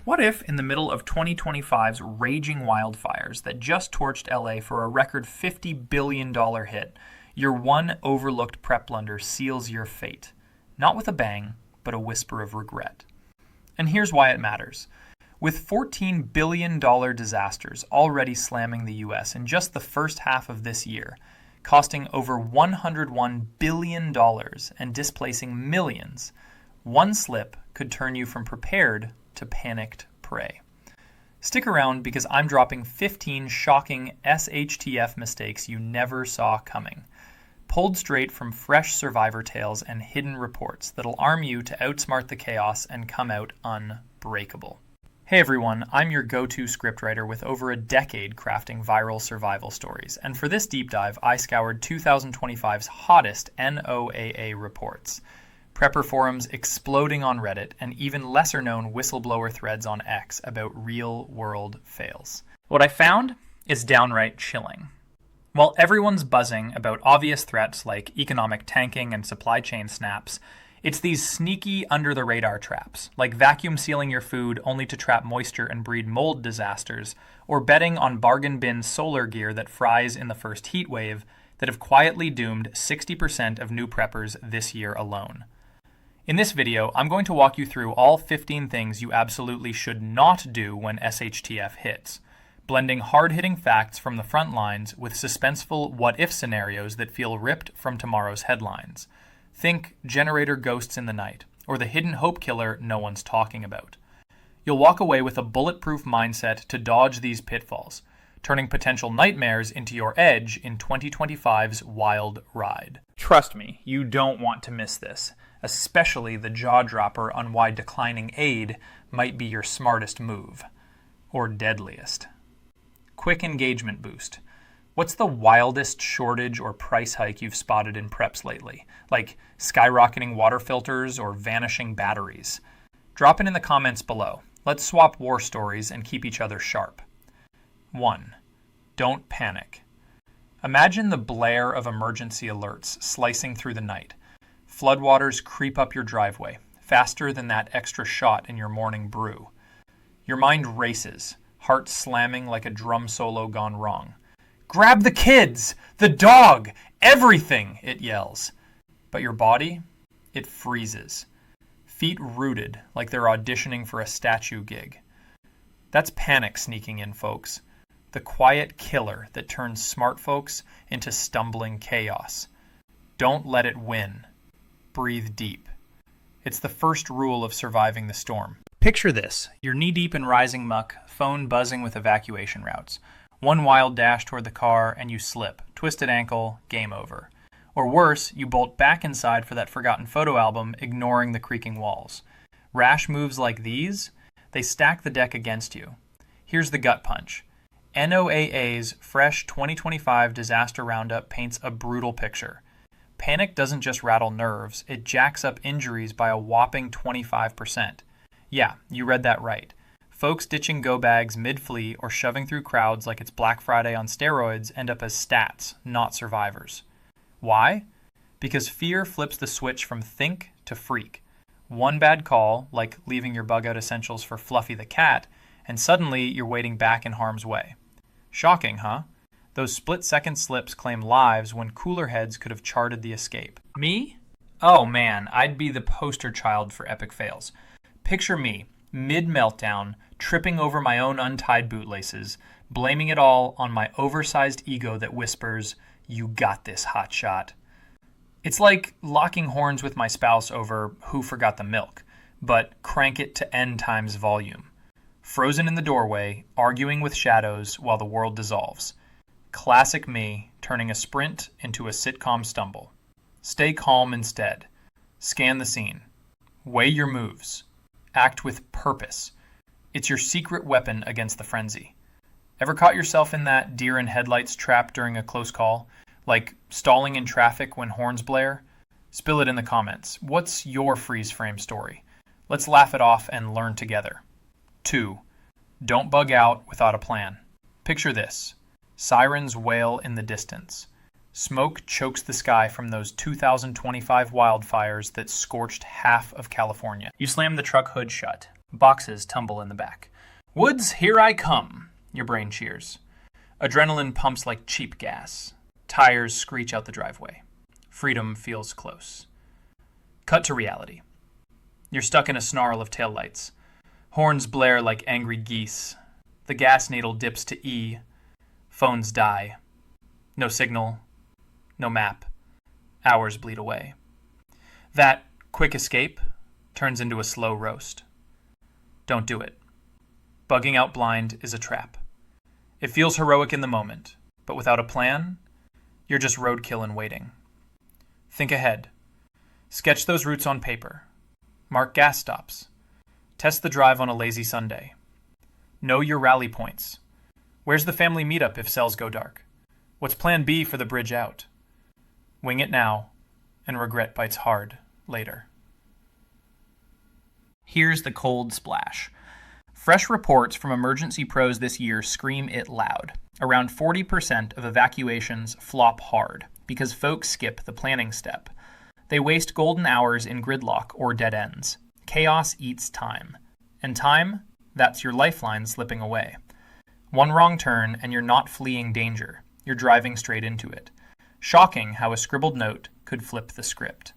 What if, in the middle of 2025's raging wildfires that just torched LA for a record $50 billion hit, your one overlooked prep blunder seals your fate? Not with a bang, but a whisper of regret. And here's why it matters. With $14 billion disasters already slamming the US in just the first half of this year, costing over $101 billion and displacing millions, one slip could turn you from prepared to panicked prey. Stick around because I'm dropping 15 shocking SHTF mistakes you never saw coming, pulled straight from fresh survivor tales and hidden reports that'll arm you to outsmart the chaos and come out unbreakable. Hey everyone, I'm your go-to scriptwriter with over a decade crafting viral survival stories, and for this deep dive, I scoured 2025's hottest NOAA reports, prepper forums exploding on Reddit, and even lesser-known whistleblower threads on X about real-world fails. What I found is downright chilling. While everyone's buzzing about obvious threats like economic tanking and supply chain snaps, it's these sneaky under-the-radar traps, like vacuum sealing your food only to trap moisture and breed mold disasters, or betting on bargain bin solar gear that fries in the first heat wave, that have quietly doomed 60% of new preppers this year alone. In this video, I'm going to walk you through all 15 things you absolutely should not do when SHTF hits, blending hard-hitting facts from the front lines with suspenseful what-if scenarios that feel ripped from tomorrow's headlines. Think generator ghosts in the night, or the hidden hope killer no one's talking about. You'll walk away with a bulletproof mindset to dodge these pitfalls, turning potential nightmares into your edge in 2025's wild ride. Trust me, you don't want to miss this. Especially the jaw-dropper on why declining aid might be your smartest move. Or deadliest. Quick engagement boost. What's the wildest shortage or price hike you've spotted in preps lately? Like skyrocketing water filters or vanishing batteries? Drop it in the comments below. Let's swap war stories and keep each other sharp. 1. Don't panic. Imagine the blare of emergency alerts slicing through the night. Floodwaters creep up your driveway, faster than that extra shot in your morning brew. Your mind races, heart slamming like a drum solo gone wrong. Grab the kids! The dog! Everything! It yells. But your body? It freezes. Feet rooted like they're auditioning for a statue gig. That's panic sneaking in, folks. The quiet killer that turns smart folks into stumbling chaos. Don't let it win. Breathe deep. It's the first rule of surviving the storm. Picture this. You're knee-deep in rising muck, phone buzzing with evacuation routes. One wild dash toward the car and you slip. Twisted ankle, game over. Or worse, you bolt back inside for that forgotten photo album, ignoring the creaking walls. Rash moves like these, they stack the deck against you. Here's the gut punch. NOAA's fresh 2025 disaster roundup paints a brutal picture. Panic doesn't just rattle nerves, it jacks up injuries by a whopping 25%. Yeah, you read that right. Folks ditching go bags mid-flee or shoving through crowds like it's Black Friday on steroids end up as stats, not survivors. Why? Because fear flips the switch from think to freak. One bad call, like leaving your bug-out essentials for Fluffy the cat, and suddenly you're wading back in harm's way. Shocking, huh? Those split-second slips claim lives when cooler heads could have charted the escape. Me? Oh man, I'd be the poster child for epic fails. Picture me, mid-meltdown, tripping over my own untied bootlaces, blaming it all on my oversized ego that whispers, "You got this, hotshot." It's like locking horns with my spouse over who forgot the milk, but crank it to n times volume. Frozen in the doorway, arguing with shadows while the world dissolves. Classic me, turning a sprint into a sitcom stumble. Stay calm instead. Scan the scene. Weigh your moves. Act with purpose. It's your secret weapon against the frenzy. Ever caught yourself in that deer in headlights trap during a close call? Like stalling in traffic when horns blare? Spill it in the comments. What's your freeze frame story? Let's laugh it off and learn together. 2. Don't bug out without a plan. Picture this. Sirens wail in the distance. Smoke chokes the sky from those 2025 wildfires that scorched half of California. You slam the truck hood shut. Boxes tumble in the back. Woods, here I come, your brain cheers. Adrenaline pumps like cheap gas. Tires screech out the driveway. Freedom feels close. Cut to reality. You're stuck in a snarl of taillights. Horns blare like angry geese. The gas needle dips to E. Phones die. No signal. No map. Hours bleed away. That quick escape turns into a slow roast. Don't do it. Bugging out blind is a trap. It feels heroic in the moment, but without a plan, you're just roadkill in waiting. Think ahead. Sketch those routes on paper. Mark gas stops. Test the drive on a lazy Sunday. Know your rally points. Where's the family meetup if cells go dark? What's plan B for the bridge out? Wing it now, and regret bites hard later. Here's the cold splash. Fresh reports from emergency pros this year scream it loud. Around 40% of evacuations flop hard because folks skip the planning step. They waste golden hours in gridlock or dead ends. Chaos eats time. And time, that's your lifeline slipping away. One wrong turn and you're not fleeing danger. You're driving straight into it. Shocking how a scribbled note could flip the script.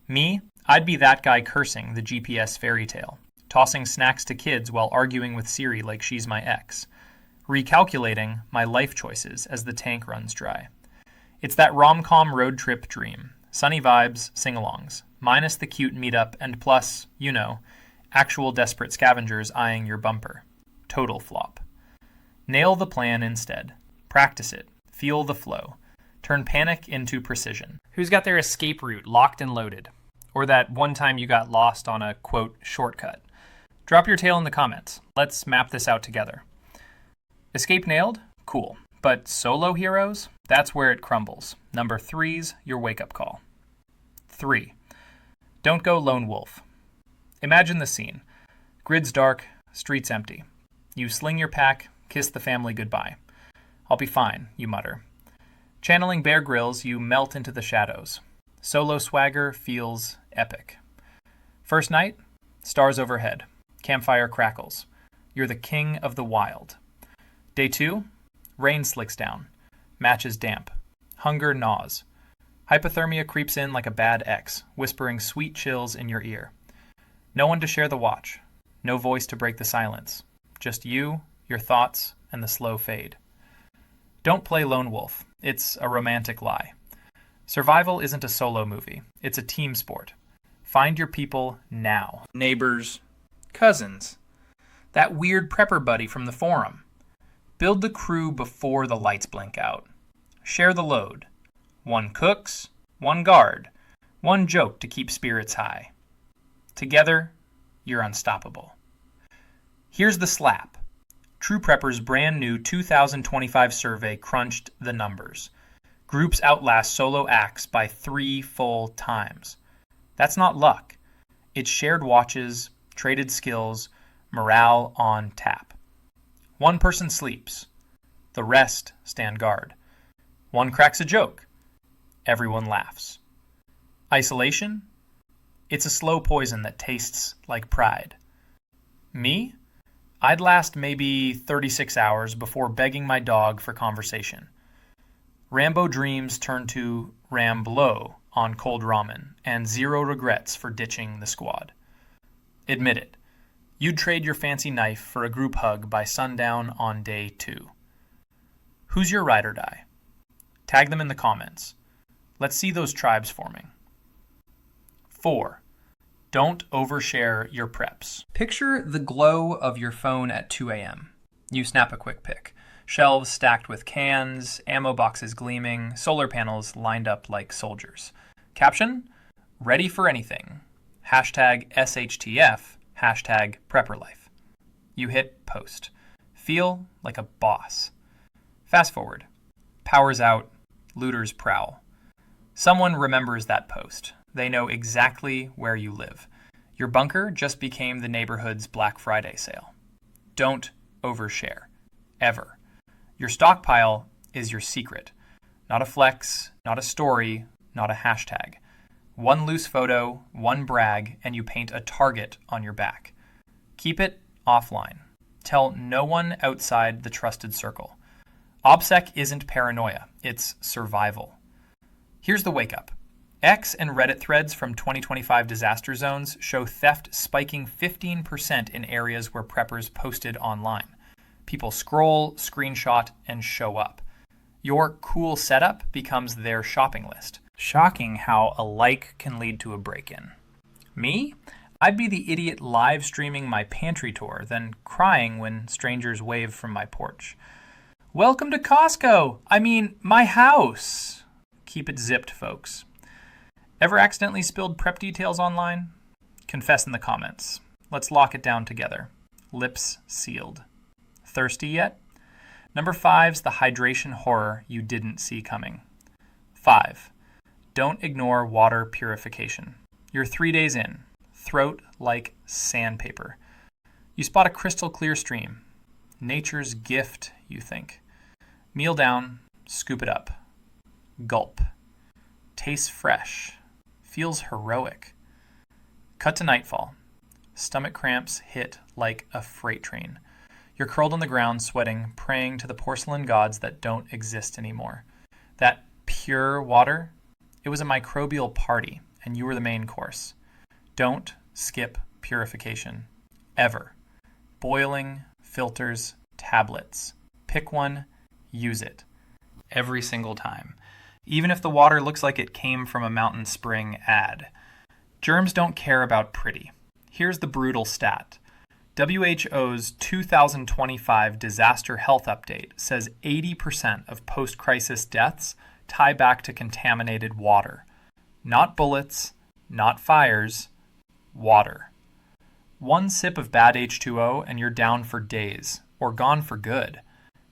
Me, I'd be that guy cursing the GPS fairy tale, tossing snacks to kids while arguing with Siri like she's my ex, recalculating my life choices as the tank runs dry. It's that rom-com road trip dream. Sunny vibes, sing-alongs, minus the cute meetup, and plus, actual desperate scavengers eyeing your bumper. Total flop. Nail the plan instead. Practice it. Feel the flow. Turn panic into precision. Who's got their escape route locked and loaded? Or that one time you got lost on a, quote, shortcut? Drop your tale in the comments. Let's map this out together. Escape nailed? Cool. But solo heroes? That's where it crumbles. Number 3's your wake-up call. 3. Don't go lone wolf. Imagine the scene. Grid's dark, streets empty. You sling your pack, kiss the family goodbye. I'll be fine, you mutter. Channeling Bear Grylls, you melt into the shadows. Solo swagger feels epic. First night, stars overhead. Campfire crackles. You're the king of the wild. Day 2, rain slicks down. Matches damp. Hunger gnaws. Hypothermia creeps in like a bad ex, whispering sweet chills in your ear. No one to share the watch. No voice to break the silence. Just you, your thoughts, and the slow fade. Don't play lone wolf. It's a romantic lie. Survival isn't a solo movie. It's a team sport. Find your people now. Neighbors, cousins, that weird prepper buddy from the forum. Build the crew before the lights blink out. Share the load. One cooks, one guard, one joke to keep spirits high. Together, you're unstoppable. Here's the slap. TruePrepper's brand new 2025 survey crunched the numbers. Groups outlast solo acts by 3 full times. That's not luck. It's shared watches, traded skills, morale on tap. One person sleeps. The rest stand guard. One cracks a joke. Everyone laughs. Isolation? It's a slow poison that tastes like pride. Me? I'd last maybe 36 hours before begging my dog for conversation. Rambo dreams turn to Ramblo on cold ramen, and 0 regrets for ditching the squad. Admit it. You'd trade your fancy knife for a group hug by sundown on day 2. Who's your ride or die? Tag them in the comments. Let's see those tribes forming. 4. Don't overshare your preps. Picture the glow of your phone at 2 a.m. You snap a quick pic. Shelves stacked with cans, ammo boxes gleaming, solar panels lined up like soldiers. Caption? Ready for anything. Hashtag SHTF, hashtag PrepperLife. You hit post. Feel like a boss. Fast forward. Power's out. Looters prowl. Someone remembers that post. They know exactly where you live. Your bunker just became the neighborhood's Black Friday sale. Don't overshare. Ever. Your stockpile is your secret. Not a flex, not a story, not a hashtag. One loose photo, one brag, and you paint a target on your back. Keep it offline. Tell no one outside the trusted circle. OPSEC isn't paranoia, it's survival. Here's the wake up. X and Reddit threads from 2025 disaster zones show theft spiking 15% in areas where preppers posted online. People scroll, screenshot, and show up. Your cool setup becomes their shopping list. Shocking how a like can lead to a break-in. Me? I'd be the idiot live streaming my pantry tour, then crying when strangers wave from my porch. Welcome to Costco! I mean, my house! Keep it zipped, folks. Ever accidentally spilled prep details online? Confess in the comments. Let's lock it down together. Lips sealed. Thirsty yet? Number 5's the hydration horror you didn't see coming. 5. Don't ignore water purification. You're 3 days in. Throat like sandpaper. You spot a crystal clear stream. Nature's gift, you think. Meal down, scoop it up. Gulp. Tastes fresh. Feels heroic. Cut to nightfall. Stomach cramps hit like a freight train. You're curled on the ground, sweating, praying to the porcelain gods that don't exist anymore. That pure water, it was a microbial party, and you were the main course. Don't skip purification. Ever. Boiling, filters, tablets. Pick one, use it. Every single time. Even if the water looks like it came from a mountain spring ad. Germs don't care about pretty. Here's the brutal stat. WHO's 2025 Disaster Health Update says 80% of post-crisis deaths tie back to contaminated water. Not bullets, not fires, water. One sip of bad H2O and you're down for days, or gone for good.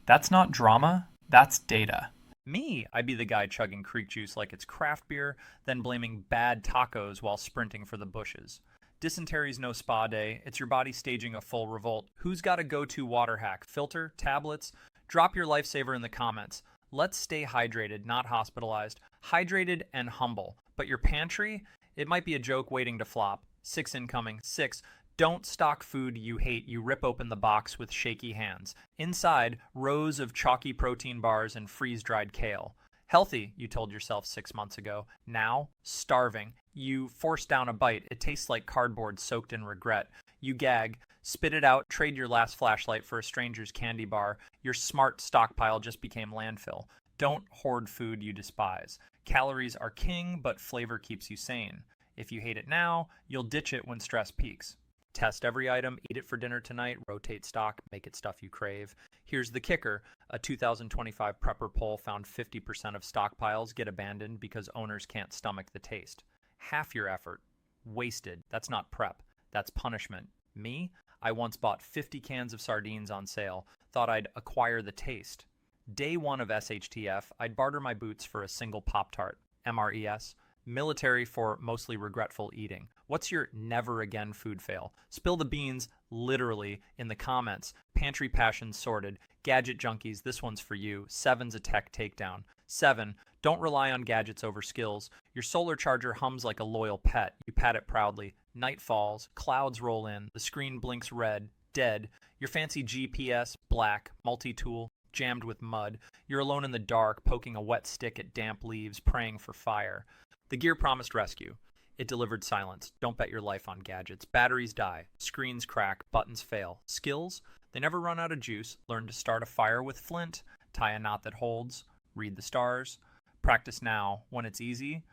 That's not drama, that's data. Me, I'd be the guy chugging creek juice like it's craft beer, then blaming bad tacos while sprinting for the bushes. Dysentery's no spa day. It's your body staging a full revolt. Who's got a go-to water hack? Filter? Tablets? Drop your lifesaver in the comments. Let's stay hydrated, not hospitalized. Hydrated and humble. But your pantry? It might be a joke waiting to flop. 6 incoming. 6. Don't stock food you hate. You rip open the box with shaky hands. Inside, rows of chalky protein bars and freeze-dried kale. Healthy, you told yourself 6 months ago. Now, starving. You force down a bite. It tastes like cardboard soaked in regret. You gag, spit it out, trade your last flashlight for a stranger's candy bar. Your smart stockpile just became landfill. Don't hoard food you despise. Calories are king, but flavor keeps you sane. If you hate it now, you'll ditch it when stress peaks. Test every item, eat it for dinner tonight, rotate stock, make it stuff you crave. Here's the kicker. A 2025 Prepper poll found 50% of stockpiles get abandoned because owners can't stomach the taste. Half your effort. Wasted. That's not prep. That's punishment. Me? I once bought 50 cans of sardines on sale. Thought I'd acquire the taste. Day 1 of SHTF, I'd barter my boots for a single Pop-Tart. MRES. Military for mostly regretful eating. What's your never again food fail? Spill the beans, literally, in the comments. Pantry passions sorted. Gadget junkies, this one's for you. 7's a tech takedown. 7, don't rely on gadgets over skills. Your solar charger hums like a loyal pet. You pat it proudly. Night falls, clouds roll in, the screen blinks red, dead. Your fancy GPS, black, multi-tool, jammed with mud. You're alone in the dark, poking a wet stick at damp leaves, praying for fire. The gear promised rescue. It delivered silence. Don't bet your life on gadgets. Batteries die. Screens crack. Buttons fail. Skills? They never run out of juice. Learn to start a fire with flint. Tie a knot that holds. Read the stars. Practice now when it's easy.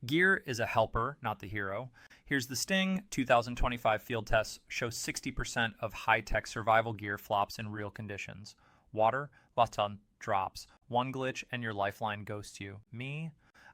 Gear is a helper, not the hero. Here's the sting. 2025 field tests show 60% of high-tech survival gear flops in real conditions. Water? Button drops. One glitch and your lifeline ghosts you. Me?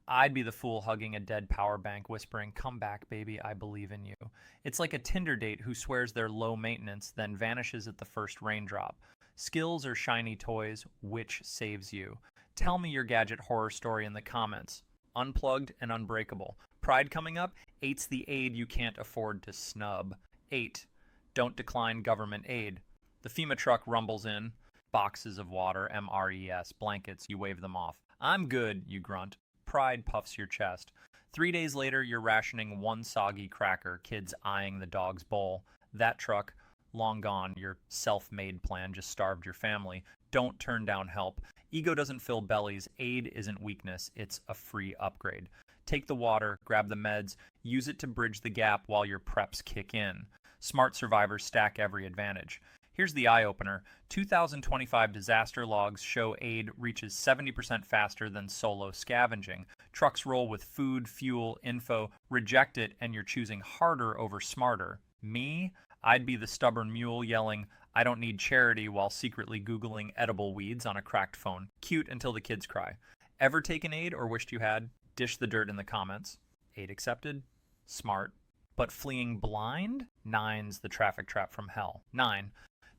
I'd be the fool hugging a dead power bank, whispering, "Come back, baby, I believe in you." It's like a Tinder date who swears they're low maintenance, then vanishes at the first raindrop. Skills or shiny toys, which saves you? Tell me your gadget horror story in the comments. Unplugged and unbreakable. Pride coming up? 8's the aid you can't afford to snub. 8. Don't decline government aid. The FEMA truck rumbles in. Boxes of water, MRES, blankets, you wave them off. I'm good, you grunt. Pride puffs your chest. 3 days later, you're rationing one soggy cracker, kids eyeing the dog's bowl. That truck Long gone. Your self-made plan just starved your family. Don't turn down help. Ego doesn't fill bellies. Aid isn't weakness. It's a free upgrade. Take the water, grab the meds, use it to bridge the gap while your preps kick in. Smart survivors stack every advantage. Here's the eye-opener. 2025 disaster logs show aid reaches 70% faster than solo scavenging. Trucks roll with food, fuel, info. Reject it, and you're choosing harder over smarter. Me? I'd be the stubborn mule yelling, "I don't need charity," while secretly Googling edible weeds on a cracked phone. Cute until the kids cry. Ever taken aid or wished you had? Dish the dirt in the comments. Aid accepted? Smart. But fleeing blind? Nine's the traffic trap from hell. 9.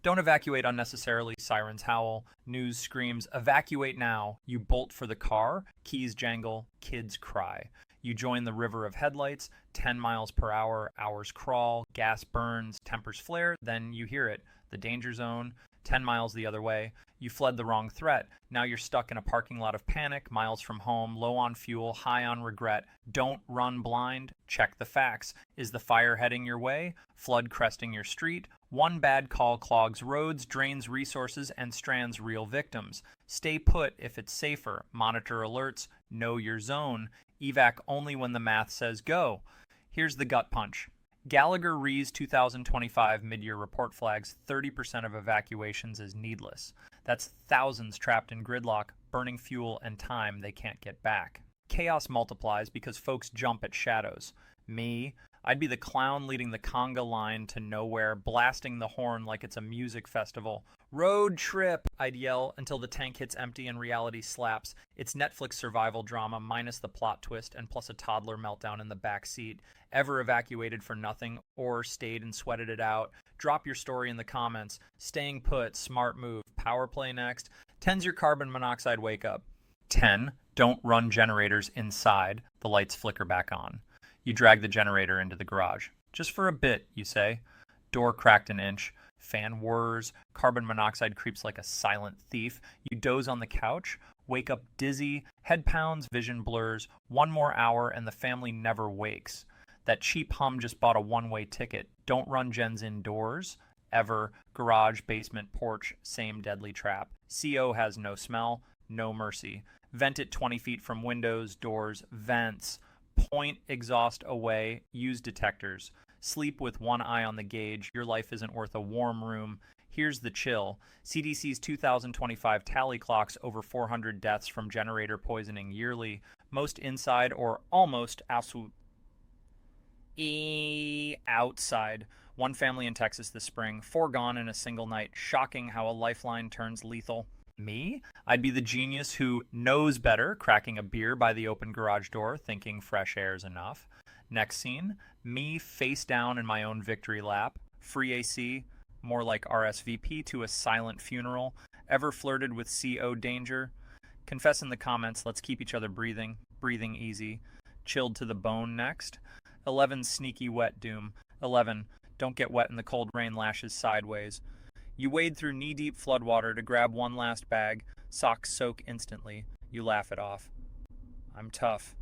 Don't evacuate unnecessarily. Sirens howl. News screams, "Evacuate now." You bolt for the car. Keys jangle. Kids cry. You join the river of headlights. 10 miles per hour. Hours crawl. Gas burns. Tempers flare. Then you hear it. The danger zone. 10 miles the other way. You fled the wrong threat. Now you're stuck in a parking lot of panic, miles from home, low on fuel, high on regret. Don't run blind. Check the facts. Is the fire heading your way? Flood cresting your street? One bad call clogs roads, drains resources, and strands real victims. Stay put if it's safer. Monitor alerts. Know your zone. Evac only when the math says go. Here's the gut punch. Gallagher Re's 2025 mid-year report flags 30% of evacuations as needless. That's thousands trapped in gridlock, burning fuel and time they can't get back. Chaos multiplies because folks jump at shadows. Me, I'd be the clown leading the conga line to nowhere, blasting the horn like it's a music festival. "Road trip," I'd yell until the tank hits empty and reality slaps. It's Netflix survival drama minus the plot twist and plus a toddler meltdown in the back seat. Ever evacuated for nothing or stayed and sweated it out? Drop your story in the comments. Staying put, smart move. Power play next. 10's your carbon monoxide wake up. 10. Don't run generators inside. The lights flicker back on. You drag the generator into the garage. Just for a bit, you say. Door cracked an inch. Fan whirs. Carbon monoxide creeps like a silent thief. You doze on the couch. Wake up dizzy. Head pounds, vision blurs. One more hour and the family never wakes. That cheap hum just bought a one-way ticket. Don't run gens indoors. Ever. Garage, basement, porch. Same deadly trap. CO has no smell. No mercy. Vent it 20 feet from windows, doors, vents. Point exhaust away. Use detectors. Sleep with one eye on the gauge. Your life isn't worth a warm room. Here's the chill. CDC's 2025 tally clocks over 400 deaths from generator poisoning yearly. Most inside or almost outside. One family in Texas this spring. 4 gone in a single night. Shocking how a lifeline turns lethal. Me? I'd be the genius who knows better, cracking a beer by the open garage door, thinking fresh air's enough. Next scene, me face down in my own victory lap. Free AC, more like RSVP to a silent funeral. Ever flirted with CO danger? Confess in the comments, let's keep each other breathing. Breathing easy. Chilled to the bone next. 11 sneaky wet doom. 11, don't get wet in the cold rain lashes sideways. You wade through knee-deep floodwater to grab one last bag. Socks soak instantly. You laugh it off. I'm tough.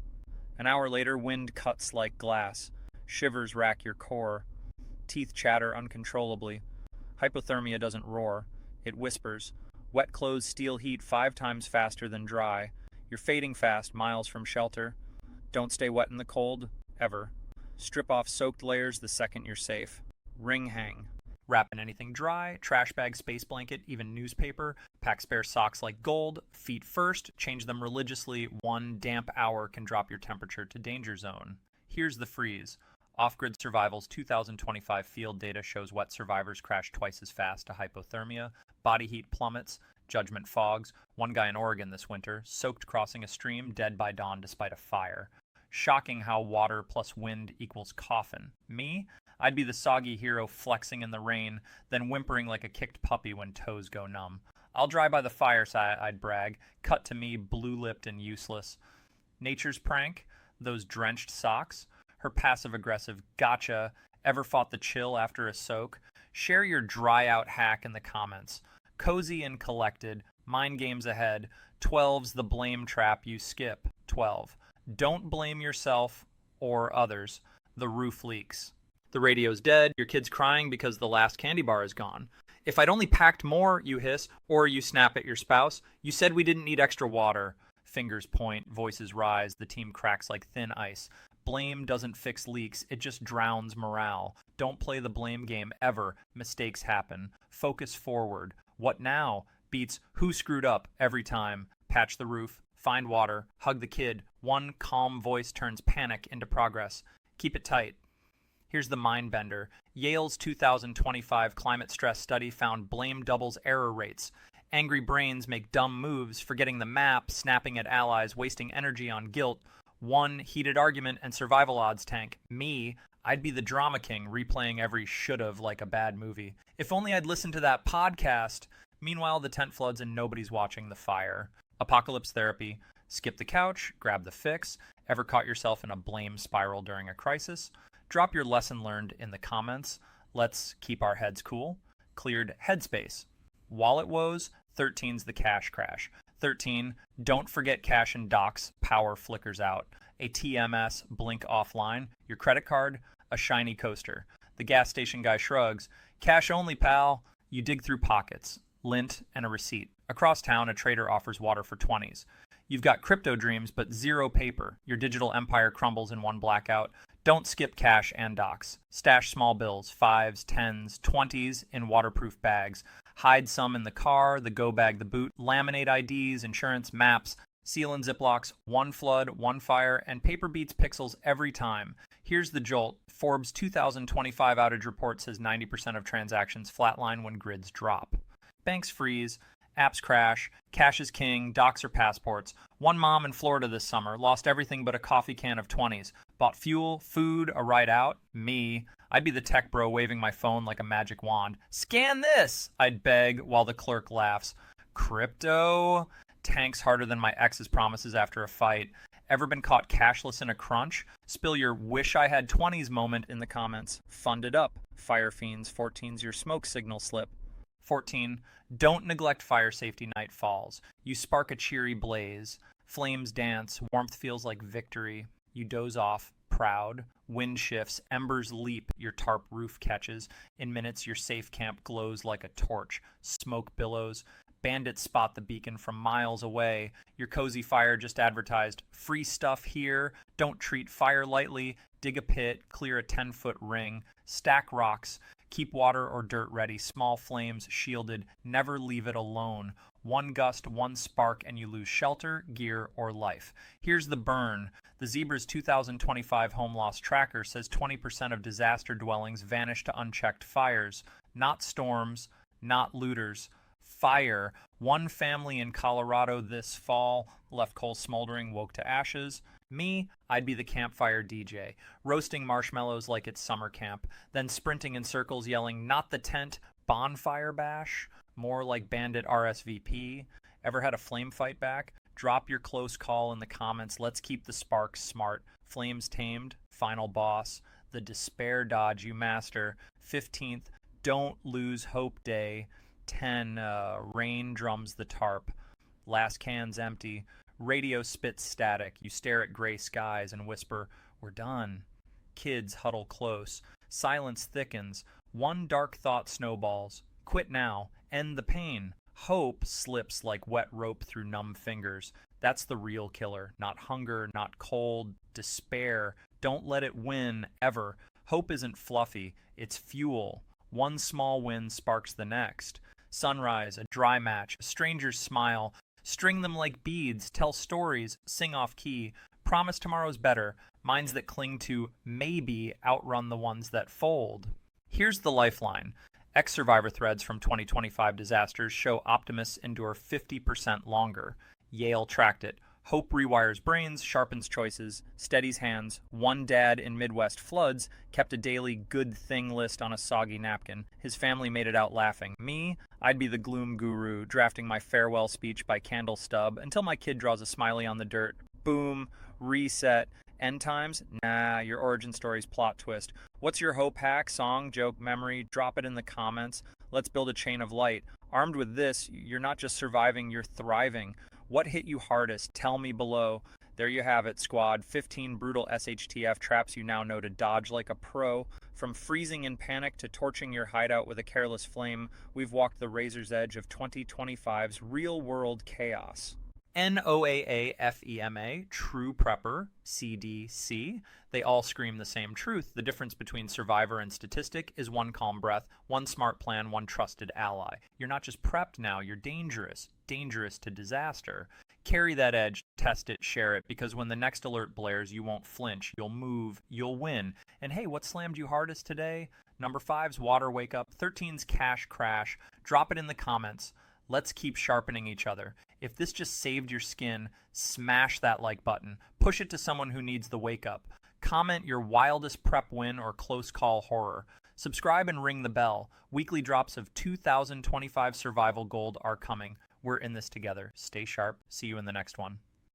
An hour later, wind cuts like glass. Shivers rack your core. Teeth chatter uncontrollably. Hypothermia doesn't roar. It whispers. Wet clothes steal heat 5 times faster than dry. You're fading fast, miles from shelter. Don't stay wet in the cold, ever. Strip off soaked layers the second you're safe. Ring hang. Wrap in anything dry, trash bag, space blanket, even newspaper. Pack spare socks like gold. Feet first, change them religiously. 1 damp hour can drop your temperature to danger zone. Here's the freeze. Off-Grid Survival's 2025 field data shows wet survivors crash twice as fast to hypothermia. Body heat plummets. Judgment fogs. One guy in Oregon this winter, soaked crossing a stream, dead by dawn despite a fire. Shocking how water plus wind equals coffin. Me? I'd be the soggy hero flexing in the rain, then whimpering like a kicked puppy when toes go numb. I'll dry by the fireside, I'd brag. Cut to me, blue-lipped and useless. Nature's prank? Those drenched socks? Her passive-aggressive gotcha. Ever fought the chill after a soak? Share your dry-out hack in the comments. Cozy and collected. Mind games ahead. 12's the blame trap you skip. 12. Don't blame yourself or others. The roof leaks. The radio's dead, your kid's crying because the last candy bar is gone. If I'd only packed more, you hiss, or you snap at your spouse. You said we didn't need extra water. Fingers point, voices rise, the team cracks like thin ice. Blame doesn't fix leaks, it just drowns morale. Don't play the blame game ever, mistakes happen. Focus forward. What now? Beats who screwed up every time. Patch the roof, find water, hug the kid. One calm voice turns panic into progress. Keep it tight. Here's the mind bender. Yale's 2025 climate stress study found blame doubles error rates. Angry brains make dumb moves, forgetting the map, snapping at allies, wasting energy on guilt. One heated argument and survival odds tank. Me, I'd be the drama king, replaying every should've like a bad movie. If only I'd listened to that podcast. Meanwhile, the tent floods and nobody's watching the fire. Apocalypse therapy. Skip the couch, grab the fix. Ever caught yourself in a blame spiral during a crisis? Drop your lesson learned in the comments. Let's keep our heads cool. Cleared headspace. Wallet woes. 13's the cash crash. 13, don't forget cash and docks. Power flickers out. A TMS blink offline. Your credit card, a shiny coaster. The gas station guy shrugs. Cash only, pal. You dig through pockets. Lint and a receipt. Across town, a trader offers water for 20s. You've got crypto dreams, but zero paper. Your digital empire crumbles in one blackout. Don't skip cash and docks. Stash small bills, 5s, 10s, 20s in waterproof bags. Hide some in the car, the go bag, the boot. Laminate IDs, insurance, maps. Seal in Ziplocs, one flood, one fire, and paper beats pixels every time. Here's the jolt. Forbes' 2025 outage report says 90% of transactions flatline when grids drop. Banks freeze. Apps crash, cash is king, docs are passports. One mom in Florida this summer lost everything but a coffee can of 20s. Bought fuel, food, a ride out. Me, I'd be the tech bro waving my phone like a magic wand. Scan this, I'd beg while the clerk laughs. Crypto? Tanks harder than my ex's promises after a fight. Ever been caught cashless in a crunch? Spill your wish I had 20s moment in the comments. Fund it up. Fire fiends, 14's your smoke signal slip. 14. Don't neglect fire safety night falls. You spark a cheery blaze. Flames dance. Warmth feels like victory. You doze off, proud. Wind shifts. Embers leap. Your tarp roof catches. In minutes, your safe camp glows like a torch. Smoke billows. Bandits spot the beacon from miles away. Your cozy fire just advertised. Free stuff here. Don't treat fire lightly. Dig a pit. Clear a 10-foot ring. Stack rocks. Keep water or dirt ready, small flames shielded, never leave it alone. One gust, one spark, and you lose shelter, gear, or life. Here's the burn. The Zebra's 2025 home loss tracker says 20% of disaster dwellings vanish to unchecked fires. Not storms, not looters. Fire. One family in Colorado this fall left coal smoldering, woke to ashes. Me, I'd be the campfire DJ, roasting marshmallows like it's summer camp, then sprinting in circles yelling, not the tent, bonfire bash, more like bandit RSVP. Ever had a flame fight back? Drop your close call in the comments. Let's keep the sparks smart. Flames tamed, final boss, the despair dodge you master. 15th, don't lose hope day. 10, rain drums the tarp. Last can's empty. Radio spits static. You stare at gray skies and whisper, we're done. Kids huddle close. Silence thickens. One dark thought snowballs. Quit now. End the pain. Hope slips like wet rope through numb fingers. That's the real killer. Not hunger, not cold. Despair. Don't let it win, ever. Hope isn't fluffy. It's fuel. One small win sparks the next. Sunrise, a dry match, a stranger's smile. String them like beads, tell stories, sing off key. Promise tomorrow's better. Minds that cling to maybe outrun the ones that fold. Here's the lifeline. Ex-survivor threads from 2025 disasters show optimists endure 50% longer. Yale tracked it. Hope rewires brains, sharpens choices, steadies hands. One dad in Midwest floods kept a daily good thing list on a soggy napkin. His family made it out laughing. Me, I'd be the gloom guru, drafting my farewell speech by candle stub until my kid draws a smiley on the dirt. Boom, reset. End times? Nah, your origin story's plot twist. What's your hope hack, song, joke, memory? Drop it in the comments. Let's build a chain of light. Armed with this, you're not just surviving, you're thriving. What hit you hardest? Tell me below. There you have it, squad. 15 brutal SHTF traps you now know to dodge like a pro. From freezing in panic to torching your hideout with a careless flame, we've walked the razor's edge of 2025's real-world chaos. NOAA, FEMA, TruePrepper, CDC, they all scream the same truth. The difference between survivor and statistic is one calm breath, one smart plan, one trusted ally. You're not just prepped now, you're dangerous. Dangerous to disaster. Carry that edge, test it, share it, because when the next alert blares, you won't flinch, you'll move, you'll win. And hey, what slammed you hardest today? Number 5's water wake up, 13's cash crash. Drop it in the comments. Let's keep sharpening each other. If this just saved your skin, smash that like button. Push it to someone who needs the wake up. Comment your wildest prep win or close call horror. Subscribe and ring the bell. Weekly drops of 2025 survival gold are coming. We're in this together. Stay sharp. See you in the next one.